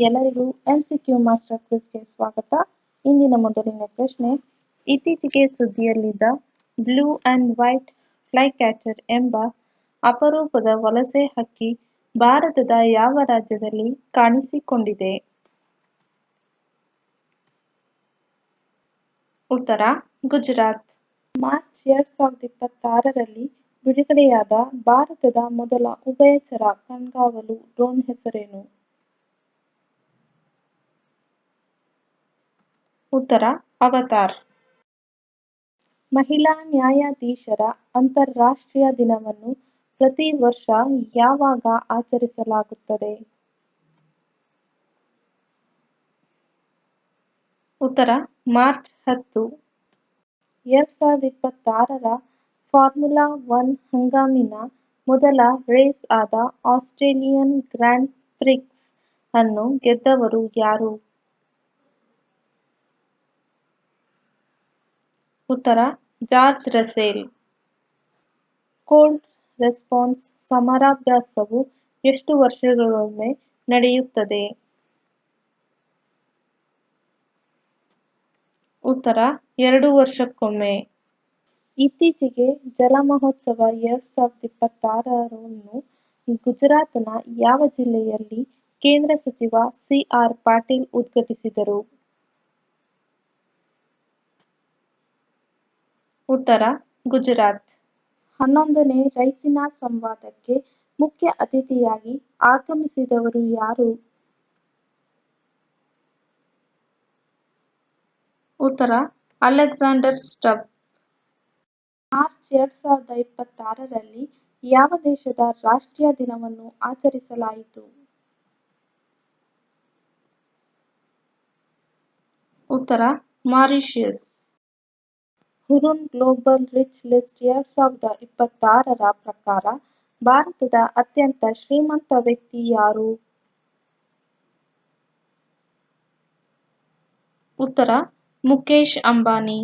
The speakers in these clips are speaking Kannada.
ಎಲ್ಲರಿಗೂ MCQ ಮಾಸ್ಟರ್ ಕ್ವಿಜ್ಗೆ ಸ್ವಾಗತ. ಇಂದಿನ ಮೊದಲಿನ ಪ್ರಶ್ನೆ, ಇತ್ತೀಚೆಗೆ ಸುದ್ದಿಯಲ್ಲಿದ್ದ blue and white flycatcher ಎಂಬ ಅಪರೂಪದ ವಲಸೆ ಹಕ್ಕಿ ಭಾರತದ ಯಾವ ರಾಜ್ಯದಲ್ಲಿ ಕಾಣಿಸಿಕೊಂಡಿದೆ? ಉತ್ತರ ಗುಜರಾತ್. ಮಾರ್ಚ್ 2026ರಲ್ಲಿ ಬಿಡುಗಡೆಯಾದ ಭಾರತದ ಮೊದಲ ಉಭಯಚರ ಕಣ್ಗಾವಲು ಡ್ರೋನ್ ಹೆಸರೇನು? ಉತ್ತರ ಅವತಾರ್. ಮಹಿಳಾ ನ್ಯಾಯಾಧೀಶರ ಅಂತಾರಾಷ್ಟ್ರೀಯ ದಿನವನ್ನು ಪ್ರತಿ ವರ್ಷ ಯಾವಾಗ ಆಚರಿಸಲಾಗುತ್ತದೆ? ಉತ್ತರ ಮಾರ್ಚ್ 10. 2026ರ ಫಾರ್ಮುಲಾ 1 ಹಂಗಾಮಿನ ಮೊದಲ ರೇಸ್ ಆದ ಆಸ್ಟ್ರೇಲಿಯನ್ ಗ್ರ್ಯಾಂಡ್ ಪ್ರಿಕ್ಸ್ ಅನ್ನು ಗೆದ್ದವರು ಯಾರು? ಉತ್ತರ ಜಾರ್ಜ್ ರಸೆಲ್. ಕೋಲ್ಡ್ ರೆಸ್ಪಾನ್ಸ್ ಸಮರಾಭ್ಯಾಸವು ಎಷ್ಟು ವರ್ಷಗಳಿಗೊಮ್ಮೆ ನಡೆಯುತ್ತದೆ? ಉತ್ತರ 2 ವರ್ಷಕ್ಕೊಮ್ಮೆ. ಇತ್ತೀಚೆಗೆ ಜಲ ಮಹೋತ್ಸವ 2026ನ್ನು ಗುಜರಾತ್ನ ಯಾವ ಜಿಲ್ಲೆಯಲ್ಲಿ ಕೇಂದ್ರ ಸಚಿವ CR ಪಾಟೀಲ್ ಉದ್ಘಾಟಿಸಿದರು? ಉತ್ತರ ಗುಜರಾತ್. 11ನೇ ರೈಸಿನಾ ಸಂವಾದಕ್ಕೆ ಮುಖ್ಯ ಅತಿಥಿಯಾಗಿ ಆಗಮಿಸಿದವರು ಯಾರು? ಉತ್ತರ ಅಲೆಕ್ಸಾಂಡರ್ ಸ್ಟಬ್. ಮಾರ್ಚ್ 2026ರಲ್ಲಿ ಯಾವ ದೇಶದ ರಾಷ್ಟ್ರೀಯ ದಿನವನ್ನು ಆಚರಿಸಲಾಯಿತು? ಉತ್ತರ Mauritius. Hurun Global Rich List 2026ರ ಪ್ರಕಾರ ಭಾರತದ ಅತ್ಯಂತ ಶ್ರೀಮಂತ ವ್ಯಕ್ತಿ ಯಾರು? ಉತ್ತರ ಮುಕೇಶ್ ಅಂಬಾನಿ.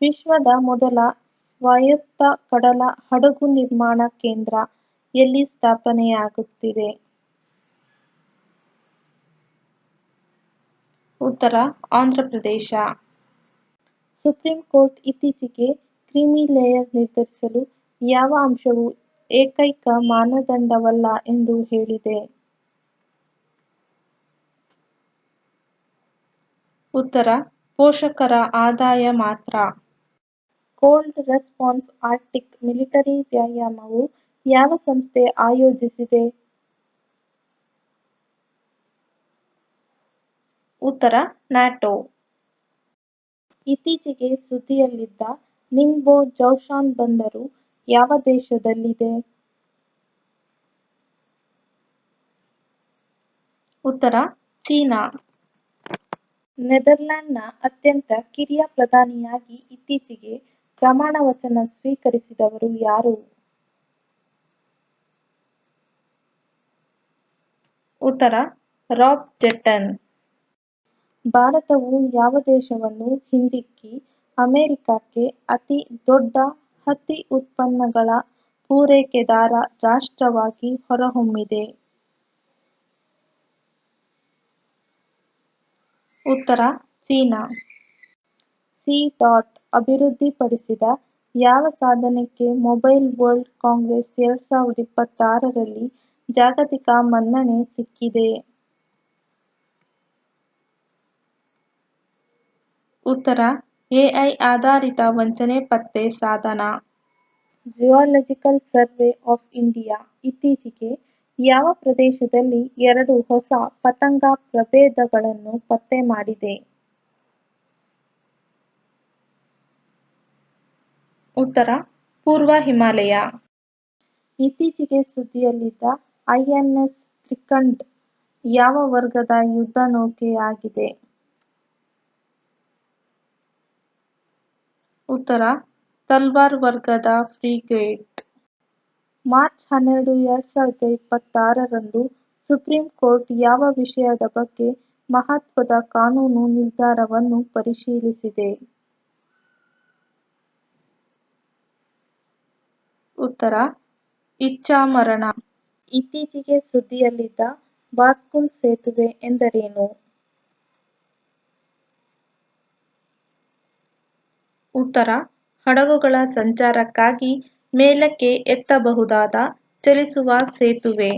ವಿಶ್ವದ ಮೊದಲ ಸ್ವಾಯತ್ತ ಕಡಲ ಹಡಗು ನಿರ್ಮಾಣ ಕೇಂದ್ರ ಎಲ್ಲಿ ಸ್ಥಾಪನೆಯಾಗುತ್ತಿದೆ? ಉತ್ತರ ಆಂಧ್ರಪ್ರದೇಶ. ಸುಪ್ರೀಂ ಕೋರ್ಟ್ ಇತ್ತೀಚೆಗೆ ಕ್ರೀಮಿ ಲೇಯರ್ ನಿರ್ಧರಿಸಲು ಯಾವ ಅಂಶವು ಏಕೈಕ ಮಾನದಂಡವಲ್ಲ ಎಂದು ಹೇಳಿದೆ? ಉತ್ತರ ಪೋಷಕರ ಆದಾಯ ಮಾತ್ರ. ಕೋಲ್ಡ್ ರೆಸ್ಪಾನ್ಸ್ ಆರ್ಕ್ಟಿಕ್ ಮಿಲಿಟರಿ ವ್ಯಾಯಾಮವು ಯಾವ ಸಂಸ್ಥೆ ಆಯೋಜಿಸಿದೆ? ಉತ್ತರ ನ್ಯಾಟೋ. ಇತ್ತೀಚೆಗೆ ಸುದ್ದಿಯಲ್ಲಿದ್ದ ನಿಂಗ್ಬೋ ಜೌಶಾನ್ ಬಂದರು ಯಾವ ದೇಶದಲ್ಲಿದೆ? ಉತ್ತರ ಚೀನಾ. ನೆದರ್ಲ್ಯಾಂಡ್ನ ಅತ್ಯಂತ ಕಿರಿಯ ಪ್ರಧಾನಿಯಾಗಿ ಇತ್ತೀಚೆಗೆ ಪ್ರಮಾಣ ವಚನ ಸ್ವೀಕರಿಸಿದವರು ಯಾರು? ಉತ್ತರ ರಾಬ್ ಜೆಟ್ಟನ್. ಭಾರತವು ಯಾವ ದೇಶವನ್ನು ಹಿಂದಿಕ್ಕಿ ಅಮೆರಿಕಕ್ಕೆ ಅತಿ ದೊಡ್ಡ ಹತ್ತಿ ಉತ್ಪನ್ನಗಳ ಪೂರೈಕೆದಾರ ರಾಷ್ಟ್ರವಾಗಿ ಹೊರಹೊಮ್ಮಿದೆ? ಉತ್ತರ ಚೀನಾ. ಸಿ. ಅಭಿವೃದ್ಧಿಪಡಿಸಿದ ಯಾವ ಸಾಧನಕ್ಕೆ ಮೊಬೈಲ್ ವರ್ಲ್ಡ್ ಕಾಂಗ್ರೆಸ್ 2026ರಲ್ಲಿ ಜಾಗತಿಕ ಮನ್ನಣೆ ಸಿಕ್ಕಿದೆ? ಉತ್ತರ AI ಆಧಾರಿತ ವಂಚನೆ ಪತ್ತೆ ಸಾಧನ. ಜಿಯಾಲಜಿಕಲ್ ಸರ್ವೆ ಆಫ್ ಇಂಡಿಯಾ ಇತ್ತೀಚೆಗೆ ಯಾವ ಪ್ರದೇಶದಲ್ಲಿ 2 ಹೊಸ ಪತಂಗ ಪ್ರಭೇದಗಳನ್ನು ಪತ್ತೆ ಮಾಡಿದೆ? ಉತ್ತರ ಪೂರ್ವ ಹಿಮಾಲಯ. ಇತ್ತೀಚೆಗೆ ಸುದ್ದಿಯಲ್ಲಿದ್ದ INS ತ್ರಿಕಂಡ್ ಯಾವ ವರ್ಗದ ಯುದ್ಧ ನೌಕೆಯಾಗಿದೆ? ಉತ್ತರ ತಲ್ವಾರ್ ವರ್ಗದ ಫ್ರಿಗೇಟ್. ಮಾರ್ಚ್ 12, 2026ರಂದು ಸುಪ್ರೀಂ ಕೋರ್ಟ್ ಯಾವ ವಿಷಯದ ಬಗ್ಗೆ ಮಹತ್ವದ ಕಾನೂನು ನಿರ್ಧಾರವನ್ನು ಪರಿಶೀಲಿಸಿದೆ? ಉತ್ತರ ಇಚ್ಛಾಮರಣ. ಇತ್ತೀಚೆಗೆ ಸುದ್ದಿಯಲ್ಲಿದ್ದ ಬಾಸ್ಕುಲ್ ಸೇತುವೆ ಎಂದರೇನು? ಉತ್ತರ: ಹಡಗುಗಳ ಸಂಚಾರಕ್ಕಾಗಿ ಮೇಲಕ್ಕೆ ಎತ್ತಬಹುದಾದ ಚಲಿಸುವ ಸೇತುವೆ.